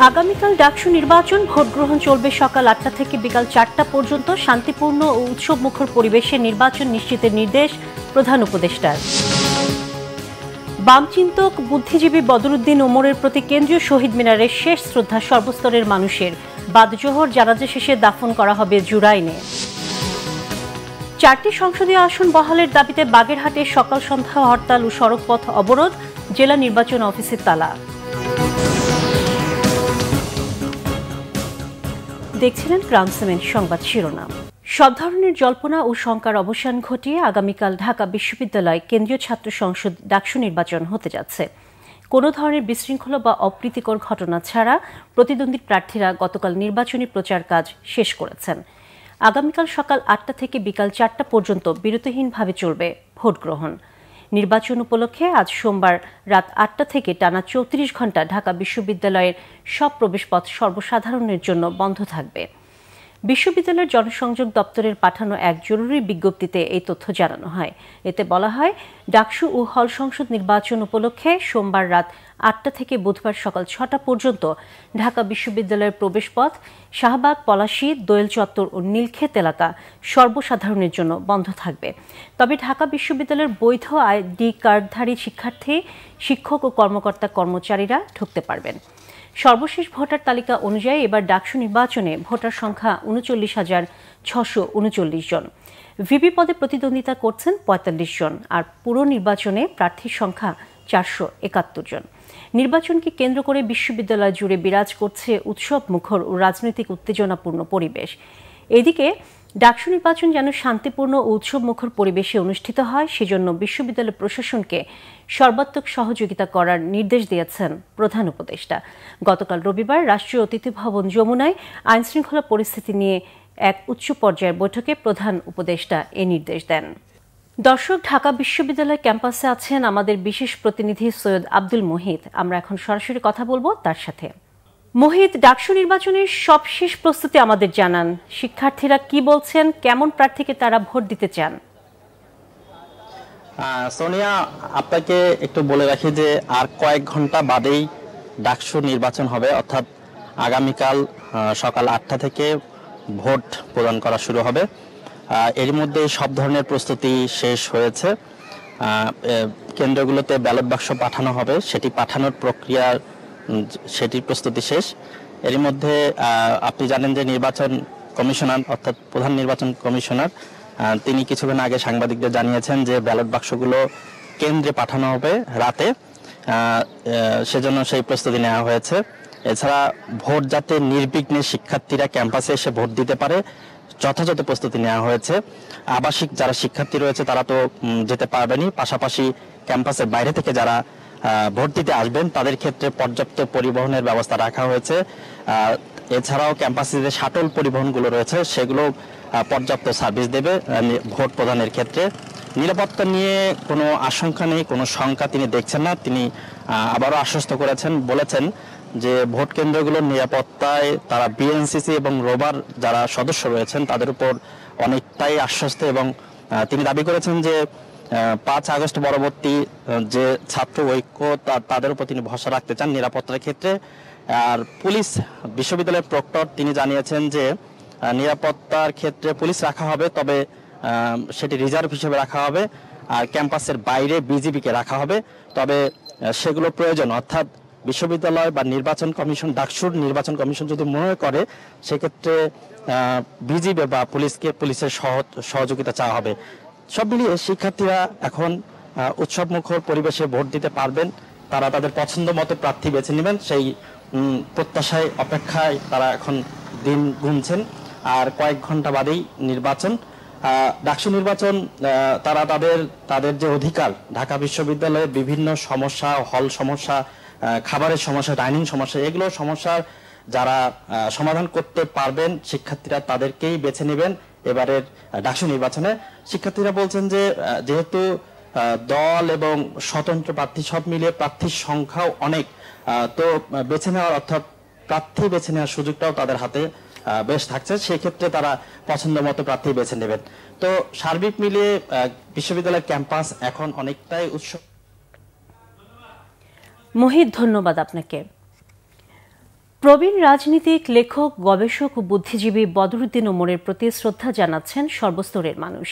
আগামীকাল ডাকসু নির্বাচন, ভোট গ্রহণ চলবে সকাল ৮টা থেকে বিকাল ৪টা পর্যন্ত। শান্তিপূর্ণ ও উৎসবমুখর পরিবেশে নির্বাচন নিশ্চিতের নির্দেশ প্রধান উপদেষ্টার। বামচিন্তক বুদ্ধিজীবী বদরুদ্দিন ওমরের প্রতি কেন্দ্রীয় শহীদ মিনারে শেষ শ্রদ্ধা সর্বস্তরের মানুষের। বাদ-জোহর জানাজা শেষে দাফন করা হবে জুরাইনে। ৪টি সংসদীয় আসন বহালের দাবিতে বাগেরহাটে সকাল সন্ধ্যা হরতাল ও সড়কপথ অবরোধ, জেলা নির্বাচন অফিসের তালা। দেখছিলেন ক্রাউন সিমেন্ট সংবাদ শিরোনাম। সব ধরনের জল্পনা ও শঙ্কার অবসান ঘটিয়ে আগামীকাল ঢাকা বিশ্ববিদ্যালয় কেন্দ্রীয় ছাত্র সংসদ ডাকসু নির্বাচন হতে যাচ্ছে। কোনো ধরনের বিশৃঙ্খলা বা অপ্রীতিকর ঘটনা ছাড়া প্রতিদ্বন্দ্বী প্রার্থীরা গতকাল নির্বাচনী প্রচার কাজ শেষ করেছেন। আগামীকাল সকাল ৮টা থেকে বিকাল ৪টা পর্যন্ত বিরতিহীনভাবে চলবে ভোট গ্রহণ। নির্বাচন উপলক্ষে আজ সোমবার রাত ৮টা থেকে টানা ৩৪ ঘণ্টা ঢাকা বিশ্ববিদ্যালয়ের সব প্রবেশপথ সর্বসাধারণের জন্য বন্ধ থাকবে। বিশ্ববিদ্যালয়ের জনসংযোগ দপ্তরের পাঠানো এক জরুরি বিজ্ঞপ্তিতে এই তথ্য জানানো হয়। এতে বলা হয়, ডাকসু ও হল সংসদ নির্বাচন উপলক্ষে সোমবার রাত ৮টা থেকে বুধবার সকাল ৬টা পর্যন্ত ঢাকা বিশ্ববিদ্যালয়ের প্রবেশপথ, শাহবাগ, পলাশী, দোয়েল চত্বর ও নীলক্ষেত এলাকা সর্বসাধারণের জন্য বন্ধ থাকবে। তবে ঢাকা বিশ্ববিদ্যালয়ের বৈধ আইডি কার্ডধারী শিক্ষার্থী, শিক্ষক ও কর্মচারীরা ঢুকতে পারবেন। সর্বশেষ ভোটার তালিকা অনুযায়ী এবার ডাকসু নির্বাচনে ভোটার সংখ্যা ৩৯,৬৩৯ জন। ভিপি পদে প্রতিদ্বন্দ্বিতা করছেন ৪৫ জন, আর পুরো নির্বাচনে প্রার্থীর সংখ্যা ৪৭১ জন। নির্বাচনকে কেন্দ্র করে বিশ্ববিদ্যালয় জুড়ে বিরাজ করছে উৎসব মুখর ও রাজনৈতিক উত্তেজনাপূর্ণ পরিবেশ। এদিকে ডাকসু নির্বাচন যেন শান্তিপূর্ণ ও উৎসব মুখর পরিবেশে অনুষ্ঠিত হয়, সেজন্য বিশ্ববিদ্যালয় প্রশাসনকে সর্বাত্মক সহযোগিতা করার নির্দেশ দিয়েছেন প্রধান উপদেষ্টা। গতকাল রবিবার রাষ্ট্রীয় অতিথি ভবন যমুনায় আইনশৃঙ্খলা পরিস্থিতি নিয়ে এক উচ্চ পর্যায়ের বৈঠকে প্রধান উপদেষ্টা এ নির্দেশ দেন। দর্শক, ঢাকা বিশ্ববিদ্যালয় ক্যাম্পাসে আছেন আমাদের বিশেষ প্রতিনিধি সৈয়দ আব্দুল মুহিত। আমরা এখন সরাসরি কথা বলবো তার সাথে। মুহিত, ডাকসু নির্বাচনের সবশেষ প্রস্তুতি আমাদের জানান। শিক্ষার্থীরা কি বলছেন, কেমন প্রার্থীকে তারা ভোট দিতে চান? সোনিয়া, আপনাকে একটু বলে রাখি যে আর কয়েক ঘন্টা বাদেই ডাকসু নির্বাচন হবে, অর্থাৎ আগামীকাল সকাল ৮টা থেকে ভোট প্রদান করা শুরু হবে। এর মধ্যে সব ধরনের প্রস্তুতি শেষ হয়েছে। কেন্দ্রগুলোতে ব্যালট বাক্স পাঠানো হবে, সেটি পাঠানোর প্রক্রিয়া, সেটির প্রস্তুতি শেষ। এর মধ্যে আপনি জানেন যে নির্বাচন কমিশনার, অর্থাৎ প্রধান নির্বাচন কমিশনার, তিনি কিছুক্ষণ আগে সাংবাদিকদের জানিয়েছেন যে ব্যালট বাক্সগুলো কেন্দ্রে পাঠানো হবে রাতে, সেজন্য সেই প্রস্তুতি নেওয়া হয়েছে। এছাড়া ভোট যাতে নির্বিঘ্নে শিক্ষার্থীরা ক্যাম্পাসে এসে ভোট দিতে পারে, যথাযথ প্রস্তুতি নেওয়া হয়েছে। আবাসিক যারা শিক্ষার্থী রয়েছে তারা তো যেতে পারবেনই, পাশাপাশি ক্যাম্পাসের বাইরে থেকে যারা ভোট দিতে আসবেন তাদের ক্ষেত্রে পর্যাপ্ত পরিবহনের ব্যবস্থা রাখা হয়েছে। এছাড়াও ক্যাম্পাসে যে শাটল পরিবহনগুলো রয়েছে সেগুলো পর্যাপ্ত সার্ভিস দেবে ভোট প্রদানের ক্ষেত্রে। নিরাপত্তা নিয়ে কোনো আশঙ্কা নেই, কোনো শঙ্কা তিনি দেখছেন না। তিনি আবারও আশ্বস্ত বলেছেন যে ভোট কেন্দ্রগুলোর নিরাপত্তায় তারা বিএনসিসি এবং রোবার যারা সদস্য রয়েছেন তাদের উপর অনেকটাই আশ্বস্ত, এবং তিনি দাবি করেছেন যে ৫ আগস্ট পরবর্তী যে ছাত্র ঐক্য তাদের উপর তিনি ভরসা রাখতে চান নিরাপত্তার ক্ষেত্রে। আর পুলিশ, বিশ্ববিদ্যালয়ের প্রক্টর, তিনি জানিয়েছেন যে নিরাপত্তার ক্ষেত্রে পুলিশ রাখা হবে, তবে সেটি রিজার্ভ হিসেবে রাখা হবে, আর ক্যাম্পাসের বাইরে বিজিবিকে রাখা হবে। তবে সেগুলো প্রয়োজন, অর্থাৎ বিশ্ববিদ্যালয় বা নির্বাচন কমিশন, ডাকসুর নির্বাচন কমিশন যদি মনে করে সেক্ষেত্রে বিজিবি বা পুলিশের সহযোগিতা চাওয়া হবে। সব মিলিয়ে শিক্ষার্থীরা এখন উৎসব মুখর পরিবেশে ভোট দিতে পারবেন। তারা তাদের পছন্দ মতো প্রার্থী বেছে নেবেন, সেই প্রত্যাশায় অপেক্ষায় তারা এখন দিন গুনছেন। আর কয়েক ঘন্টা বাদেই নির্বাচন, ডাকসু নির্বাচন। তারা তাদের যে অধিকার, ঢাকা বিশ্ববিদ্যালয়ের বিভিন্ন সমস্যা, হল সমস্যা, খাবারের সমস্যা, ডাইনিং সমস্যা, এগুলো সমস্যার যারা সমাধান করতে পারবেন শিক্ষার্থীরা তাদেরকেই বেছে নেবেন এবারের ডাকসু নির্বাচনে। শিক্ষার্থীরা বলছেন যে যেহেতু দল এবং স্বতন্ত্র প্রার্থী সব মিলিয়ে প্রার্থীর সংখ্যাও অনেক, তো বেছে নেওয়ার, অর্থাৎ প্রার্থী বেছে নেওয়ার সুযোগটাও তাদের হাতে বেশ থাকছে, সেক্ষেত্রে তারা পছন্দ মতো প্রার্থী বেছে নেবেন। তো সার্বিক মিলিয়ে বিশ্ববিদ্যালয়ের ক্যাম্পাস এখন অনেকটাই উৎসব। মোহিত, ধন্যবাদ আপনাকে। প্রবীণ রাজনীতিক, লেখক, গবেষক ও বুদ্ধিজীবী বদরুদ্দিন ওমরের প্রতি শ্রদ্ধা জানাচ্ছেন সর্বস্তরের মানুষ।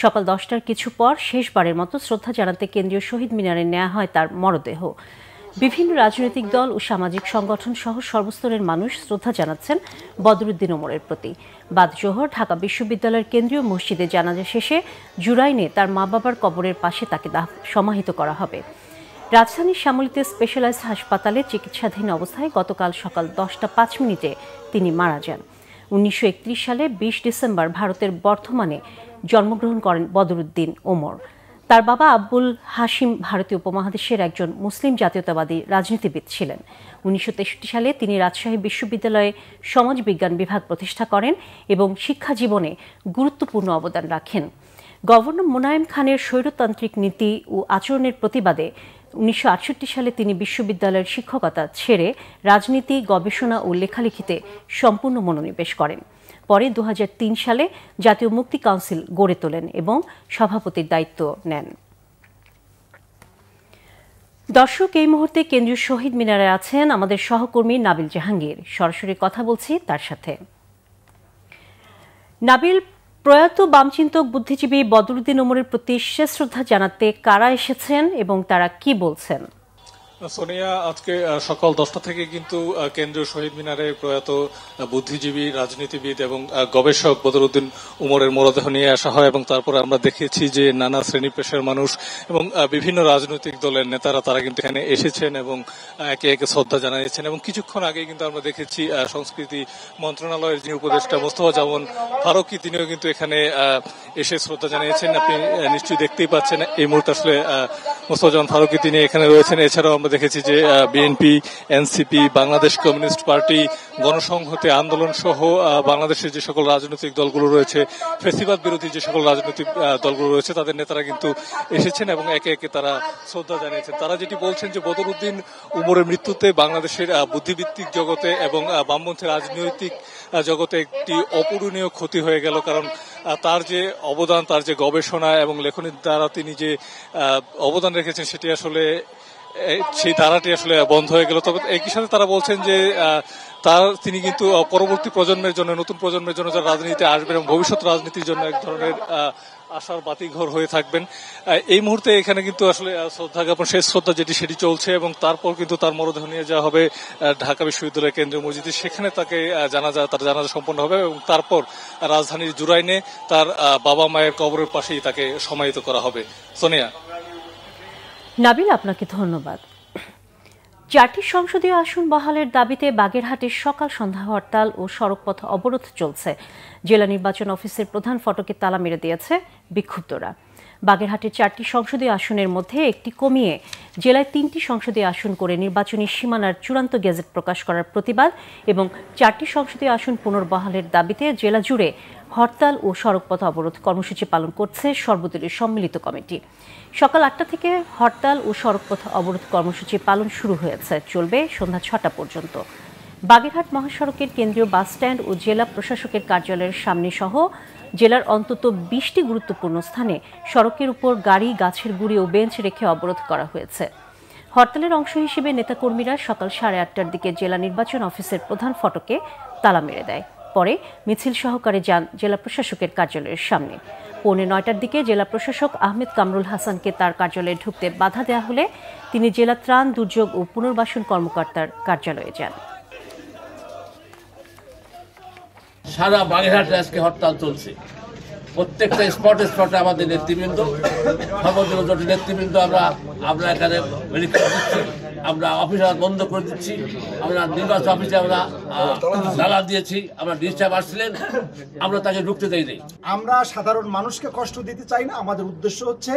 সকাল 10টার কিছু পর শেষবারের মতো শ্রদ্ধা জানাতে কেন্দ্রীয় শহীদ মিনারে নেওয়া হয় তার মরদেহ। বিভিন্ন রাজনৈতিক দল ও সামাজিক সংগঠন সহ সর্বস্তরের মানুষ শ্রদ্ধা জানাচ্ছেন বদরুদ্দিন ওমরের প্রতি। বাদ জোহর ঢাকা বিশ্ববিদ্যালয়ের কেন্দ্রীয় মসজিদে জানাজা শেষে জুরাইনে তার মা বাবার কবরের পাশে তাকে সমাহিত করা হবে। রাজধানীর শ্যামলীতে স্পেশালাইজড হাসপাতালে চিকিৎসাধীন অবস্থায় গতকাল সকাল 10টা 5 মিনিটে তিনি মারা যান। 1931 সালে 20 ডিসেম্বর ভারতের বর্ধমানে জন্মগ্রহণ করেন বদরুদ্দিন ওমর। তার বাবা আব্বুল হাশিম ভারতীয় উপমহাদেশের একজন মুসলিম জাতীয়তাবাদী রাজনীতিবিদ ছিলেন। 1963 সালে তিনি রাজশাহী বিশ্ববিদ্যালয়ে সমাজবিজ্ঞান বিভাগ প্রতিষ্ঠা করেন এবং শিক্ষা জীবনে গুরুত্বপূর্ণ অবদান রাখেন। গভর্নর মোনায়েম খানের স্বৈরতান্ত্রিক নীতি ও আচরণের প্রতিবাদে 1968 সালে তিনি বিশ্ববিদ্যালয়ের শিক্ষকতা ছেড়ে রাজনীতি, গবেষণা ও লেখালেখিতে সম্পূর্ণ মনোনিবেশ করেন। পরে 2003 সালে জাতীয় মুক্তি কাউন্সিল গড়ে তোলেন এবং সভাপতির দায়িত্ব নেন। দর্শক, এই মুহূর্তে কেন্দ্রীয় শহীদ মিনারে আছেন আমাদের সহকর্মী নাবিল জাহাঙ্গীর। সরাসরি কথা বলছি তার সাথে। নাবিল, প্রয়াত বামচিন্তক বুদ্ধিজীবী বদরুদ্দিন ওমরের প্রতি শেষ শ্রদ্ধা জানাতে কারা এসেছেন এবং তারা কি বলছেন? সোনিয়া, আজকে সকাল 10টা থেকে কিন্তু কেন্দ্রীয় শহীদ মিনারে প্রয়াত বুদ্ধিজীবী, রাজনীতিবিদ এবং গবেষক বদরুদ্দিন ওমরের মরদেহ নিয়ে আসা হয় এবং তারপরে আমরা দেখেছি যে নানা শ্রেণী পেশার মানুষ এবং বিভিন্ন রাজনৈতিক দলের নেতারা তারা কিন্তু এখানে এসেছেন এবং একে একে শ্রদ্ধা জানিয়েছেন। এবং কিছুক্ষণ আগে কিন্তু আমরা দেখেছি সংস্কৃতি মন্ত্রণালয়ের যিনি উপদেষ্টা মোস্তফা জামান ফারুকী, তিনিও কিন্তু এখানে এসে শ্রদ্ধা জানিয়েছেন। আপনি নিশ্চয়ই দেখতেই পাচ্ছেন এই মুহূর্তে আসলে মোস্তফা জামান ফারুকী তিনি এখানে রয়েছেন। এছাড়াও আমরা দেখেছি যে BNP, NCP, Bangladesh communist party, Ganasamhati Andolon সহ বাংলাদেশের যে সকল রাজনৈতিক দলগুলো রয়েছে, ফেসিবাদ বিরোধী যে সকল রাজনৈতিক দলগুলো রয়েছে, তাদের নেতারা কিন্তু এসেছেন এবং একে একে তারা শ্রদ্ধা জানিয়েছেন। তারা যেটি বলছেন যে বদরুদ্দিন ওমরের মৃত্যুতে বাংলাদেশের বুদ্ধিভিত্তিক জগতে এবং বামপন্থী রাজনৈতিক জগতে একটি অপূরণীয় ক্ষতি হয়ে গেল। কারণ তার যে অবদান, তার যে গবেষণা এবং লেখনীর দ্বারা তিনি যে অবদান রেখেছেন সেটি আসলে সেই ধারাটি আসলে বন্ধ হয়ে গেল। তবে একই সাথে তারা বলছেন যে তিনি কিন্তু পরবর্তী প্রজন্মের জন্য, নতুন প্রজন্মের জন্য যারা রাজনীতিতে আসবেন এবং ভবিষ্যৎ রাজনীতির জন্য এক ধরনের আশার বাতিঘর হয়ে থাকবেন। এই মুহূর্তে এখানে কিন্তু আসলে শ্রদ্ধা জ্ঞাপন, শেষ শ্রদ্ধা সেটি চলছে এবং তারপর কিন্তু তার মরদেহ নিয়ে যাওয়া হবে ঢাকা বিশ্ববিদ্যালয়ের কেন্দ্রীয় মসজিদে। সেখানে তাকে তার জানাজা সম্পন্ন হবে এবং তারপর রাজধানীর জুরাইনে তার বাবা মায়ের কবরের পাশেই তাকে সমাহিত করা হবে। সোনিয়া। নাবিল, আপনাকে ধন্যবাদ। 4টি সংসদীয় আসন বহালের দাবিতে বাগেরহাটের সকাল সন্ধ্যা হরতাল ও সড়কপথ অবরোধ চলছে। জেলা নির্বাচন অফিসের প্রধান ফটকে তালা মেরে দিয়েছে বিক্ষুব্ধরা। বাগেরহাটের 4টি সংসদীয় আসনের মধ্যে একটি কমিয়ে জেলায় 3টি সংসদীয় আসন করে নির্বাচনী সীমানার চূড়ান্ত গেজেট প্রকাশ করার প্রতিবাদ এবং 4টি সংসদীয় আসন পুনর্বহালের দাবিতে জেলা জুড়ে হরতাল ও সড়কপথ অবরোধ কর্মসূচি পালন করছে সর্বদলীয় সম্মিলিত কমিটি। সকাল 8টা থেকে হরতাল ও সড়কপথ অবরোধ কর্মসূচি পালন শুরু হয়েছে, চলবে সন্ধ্যা 6টা পর্যন্ত। বাগেরহাট মহাসড়কের কেন্দ্রীয় বাসস্ট্যান্ড ও জেলা প্রশাসকের কার্যালয়ের সামনে সহ জেলার অন্তত 20টি গুরুত্বপূর্ণ স্থানে সড়কের উপর গাড়ি, গাছের গুঁড়ি ও বেঞ্চ রেখে অবরোধ করা হয়েছে। হরতালের অংশ হিসেবে নেতাকর্মীরা সকাল 8:30টার দিকে জেলা নির্বাচন অফিসের প্রধান ফটকে তালা মেরে দেয়। পরে মিছিল সহকারে যান জেলা প্রশাসকের কার্যালয়ের সামনে। 8:45টার দিকে জেলা প্রশাসক আহমেদ কামরুল হাসানকে তার কার্যালয়ে ঢুকতে বাধা দেওয়া হলে তিনি জেলা ত্রাণ, দুর্যোগ ও পুনর্বাসন কর্মকর্তার কার্যালয়ে যান। সারা বাগেরহাটে আজকে হরতাল চলছে। প্রত্যেকটা স্পটে আমাদের নেতৃবৃন্দ, সর্বদলীয় জোটের নেতৃবৃন্দ আমরা এখানে মেডিকেল দিচ্ছি, আমরা অফিস বন্ধ করে দিচ্ছি, আমরা নির্বাচন অফিসে আমরা তালা দিয়েছি, আমরা ডিস্টার্ব আসছিলেন, আমরা তাকে ঢুকতে দেই নাই। আমরা সাধারণ মানুষকে কষ্ট দিতে চাই না। আমাদের উদ্দেশ্য হচ্ছে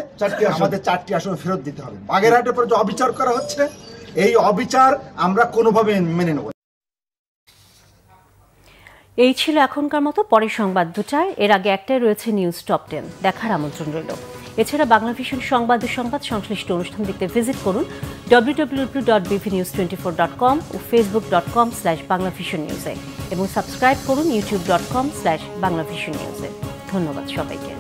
আমাদের 4টি আসন ফেরত দিতে হবে। বাগেরহাটের পর যে অবিচার করা হচ্ছে, এই অবিচার আমরা কোনোভাবে মেনে নেব। এই ছিল এখনকার মতো। পরের সংবাদ 2টায়, এর আগে একটাই রয়েছে নিউজ টপ 10, দেখার আমন্ত্রণ রইল। এছাড়া বাংলা ভিশন সংবাদ ও সংবাদ সংশ্লিষ্ট অনুষ্ঠান দেখতে ভিজিট করুন www.bvnews24.com ও facebook.com/banglavisionnews এবং সাবস্ক্রাইব করুন youtube.com/banglavisionnews। ধন্যবাদ সবাইকে।